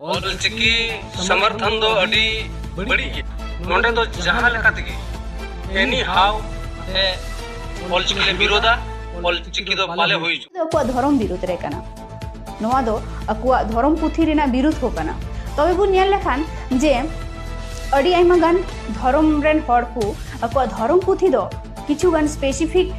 ऑलचिकी समर्थन दो अडी बड़ी नोंडे दो जहां लेका तगे एनी हाउ ए ऑलचिकी ले विरोधा ऑलचिकी दो बाले होई अकुआ धर्म विरुद्ध रे कना नोआ दो अकुआ धर्म पुथी रेना विरुद्ध हो कना तबे बुन नेल लेखान जे अडी आइमा गान धर्म रेन हड़ को अकुआ धर्म पुथी दो किछु गान स्पेसिफिक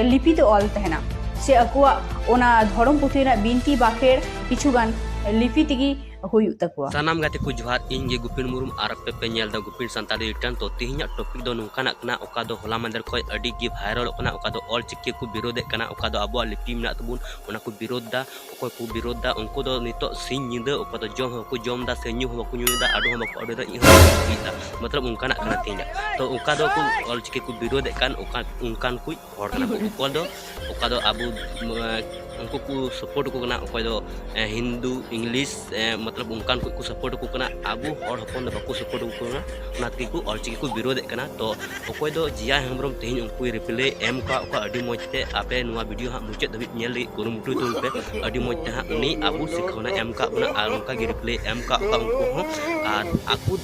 लिपि तो ऑल तहना से अकुआ ओना धर्म पुथी रेना बिनती बाखेर किछु गान लिपि तिगी हुई तकवा सानाम गाते को जोहार इंगे गुपिन मुरुम आर पे नेल दा गुपिन संताली रिटर्न तो तिहिना टॉपिक दो नुकाना कना ओका दो होला मंदर खय अडी गी वायरल कना ओका दो ऑल चिकी को विरोध कना ओका दो अबो लिपि मेना तबुन ओना को विरोध दा ओको को विरोध दा उनको दो नितो सिन निंदा ओका दो जम को जम दा से न्यू हो को न्यू दा आडो हम को आडो दा इ दा मतलब उनकाना कना तिहिना तो ओका दो को ऑल चिकी को विरोध कान ओका उनकान को हर कना ओका दो अबो उनको को सपोर्ट को कना ओको दो हिंदू इंग्लिश मतलब उनकान को सपोर्ट को कना आबू हर हपन बाको सपोर्ट को कना उनातकी को ऑलचिकी को विरोध कना तो ओको दो जिया हेमब्रम तेहिन उनको रिप्ले एम का ओका अडी मजते आपे नुआ वीडियो हा मुचे दबि नेल कुरुमुटु तुल पे अडी मजते हा उनी आबू सिखौना एम का बना आर उनका गे रिप्ले एम का ओका उनको हो आर आकु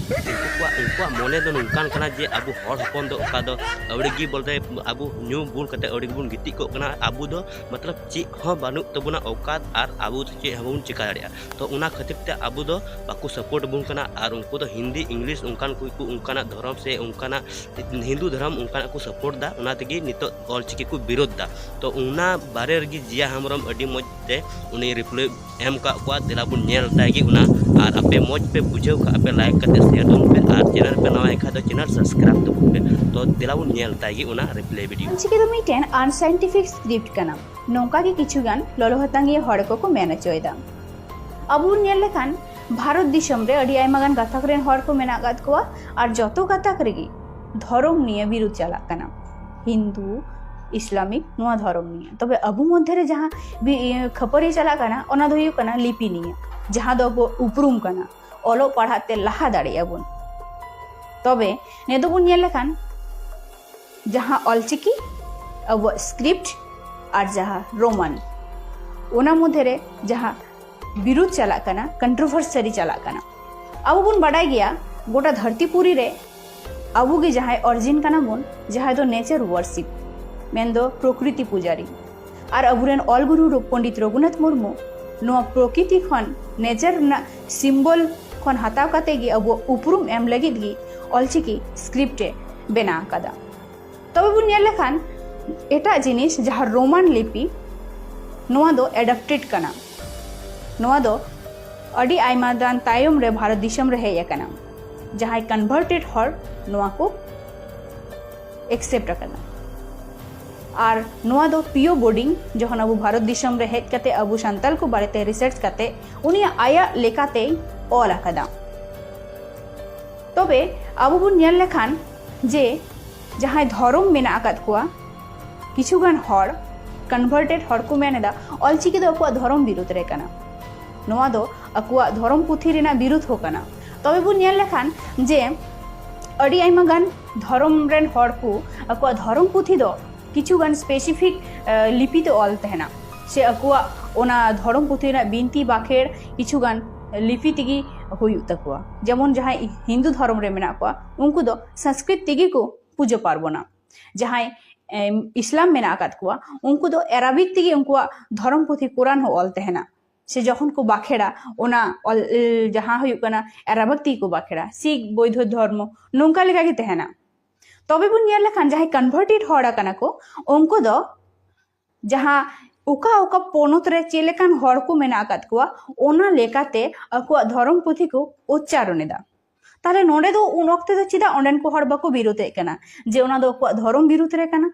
उनको मोने दो उनकान कना जे आबू हर हपन दो ओका दो अवड़गी बोलते आबू न्यू बुल कते अवड़गी बुन गिति को कना आबू दो मतलब ची हो बानु तबुना औकात आर आबू चे हबुन चिका दाड़िया तो उना खातिर ते आबू दो बाकू सपोर्ट बुन कना आर उनको दो हिंदी इंग्लिश उनकान को उनकाना धर्म से उनकाना हिंदू धर्म उनकाना को सपोर्ट दा उना तगी नितो ऑलचिकी को विरोध दा तो उना बारे रगी जिया हमरम अडी मजते उनी रिप्ले एम का को दिला बुन नेल तागी उना आर आपे मज पे बुझाव का आपे लाइक करते शेयर दोन पे आर चैनल पे नवा एखा तो चैनल सब्सक्राइब तो पे तो दिला बुन नेल तागी उना रिप्ले वीडियो चिकी दो मिटेन अनसाइंटिफिक स्क्रिप्ट कना नौका की किछु गान लोलो हतांगी हड़ को मेना चोयदा अबू नेल लेखान भारत दिसम रे अडी आइमा गान गाथाक रेन हड़ को मेना गात कोआ आर जतो गाथाक रेगी धर्म निये विरुद्ध चला कना हिंदू इस्लामिक नुआ धर्म निये तबे अबू मध्य रे जहां खपरे चला कना ओना दो हुयु कना लिपि निये जहां दो उपरुम कना ओलो पढ़ाते लहा दाड़िया बुन तबे ने दो बुन नेल लेखान जहां ऑलचिकी अब स्क्रिप्ट और जहाँ रोमन ओना मध्य रे जहाँ विरुद्ध चला कना कंट्रोवर्सरी चला कना अब बुन बाडाय गया गोटा धरतीपुरी रे अबू गे जहाँ ऑरिजिन कना बुन जहाँ दो नेचर वर्शिप मेन दो प्रकृति पूजारी और अबुरेन ऑल गुरु पंडित रघुनाथ मुर्मू नो प्रकृति खन नेचर ना सिंबल खन हताव काते गे अब उपरुम एम लगित गी ऑलचिकी स्क्रिप्टे बेना कदा तबे बुन नेल लेखान एटा जिनिस जहाँ रोमान लिपि नोआ दो एडाप्टेड कना नोआ दो अडी आइमा दान तायम रे भारत दिसम रे हेय कना जहाँ कन्वर्टेड हर नोआ को एक्सेप्ट कना आर नोआ दो पियो बोर्डिंग जहाँ अबू भारत दिसम रे हेज कते अबू संताल को बारेते रिसर्च कते उनी आया लेकाते ऑल आकदा तबे अबू बुन नेल लेखान जे जहाँ धर्म मेना आकाद कोआ किछुगान हड़ कन्वर्टेड हड़ को मेनेदा ऑलचिकी दो अकुआ धर्म विरुद्ध रे कना नोआ दो अकुआ धर्म पुथी रेना विरुद्ध हो कना तबे बुन नेल लेखान जे अडी आइमा गान धर्म रेन हड़ को अकुआ धर्म पुथी दो किछुगान स्पेसिफिक लिपि तो ऑल तहना से अकुआ ओना धर्म पुथी रेना बिनती बाखेर किछुगान लिपि तिगी हुई तकुआ जेमन जहाँ हिंदू धर्म रे मेना कोआ उनको दो संस्कृत तिगी को पूजा पार्बना जहाँ इस्लाम मेना आकाद कोआ उनको दो अराबिक तिगी उनको धर्म पुथी कुरान हो ऑल तहना से जखन को बाखेड़ा ओना जहाँ हुई कना अराबिक तिगी को बाखेड़ा सिख बौद्ध धर्म नोंका लेका गे तहना तबे बुन नेल लेखान जहाँ कन्वर्टेड हड़ा कना को उनको दो जहाँ उका उका पोनत रे चेलेकान हड़ को मेना आकाद कोआ ओना लेकाते अकुआ धर्म पुथी को उच्चारण दा ताले नोडे दो उन वक्त दो चिदा ओंडेन को हड़ बाको विरोध कना जे ओना दो अकुआ धर्म विरुद्ध रे कना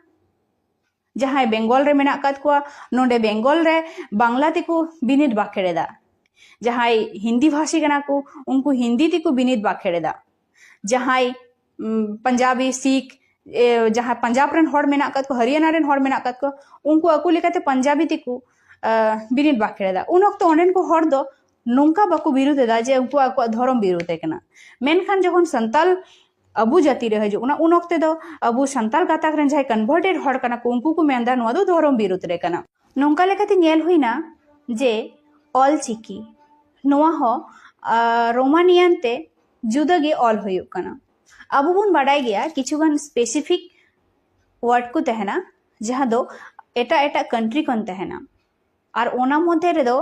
जहाँ बेंगल रे मेना आकाद कोआ नोडे बेंगल रे बांग्ला तिको बिनिद बाखेड़ेदा जहाँ हिंदी भाषी कना को उनको हिंदी तिको बिनिद बाखेड़ेदा जहाँ पंजाबी सिख जहाँ पंजाब रेन हड़ मेना आकाद को हरियाणा रेन हड़ मेना आकाद को उनको अकु लेकाते पंजाबी तिको बिनिद बाखेड़ेदा उन वक्त ओंडेन को हड़ दो नोंका बाको विरोध दा जे उनको आको धर्म विरोध कना मेनखान जखन संताल अबू जाति रे हजू उन वक्त दो अबू संताल गाताक रेन जहाँ कन्वर्टेड हड़ कना को उनको को मेनदा नोआ दो धर्म विरोध रे कना नोंका लेकाते नेल हुइना जे ऑलचिकी नोआ हो रोमानियन ते जुदा गे ऑल हुयुग कना अब बन बाडाय गया किछुगान स्पेसिफिक वर्ड को तहना जहाँ दो एटा एटा कंट्री कन तहना और ओना मध्य रे दो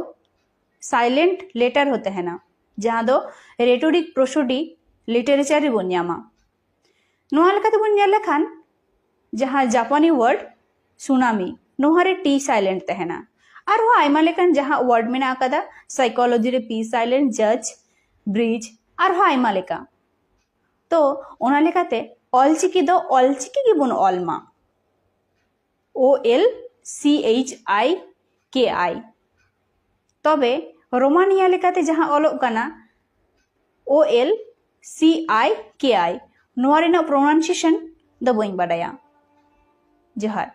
साइलेंट लेटर होते हैं ना जहाँ दो रेटोरिक प्रोसोडी लिटरेचर रे बन ᱧᱟᱢᱟ नोहा लेकाते बन ᱧᱮᱞ लेखान जहाँ जापानी वर्ड सुनामी नोहा रे टी साइलेंट तहना और वो आयमा लेकान जहाँ वर्ड में आकादा साइकोलॉजी रे पी साइलेंट जज ब्रिज और वो आयमा लेका तो ओना लेकाते ऑलचिकी दो ऑलचिकी की बन ऑलमा OLCHIKI तबे रोमानिया लेकाते जहाँ ऑलोग कना OLCIKI नोआ रेना प्रोनाउंसिएशन द बइन बाडाया जोहार।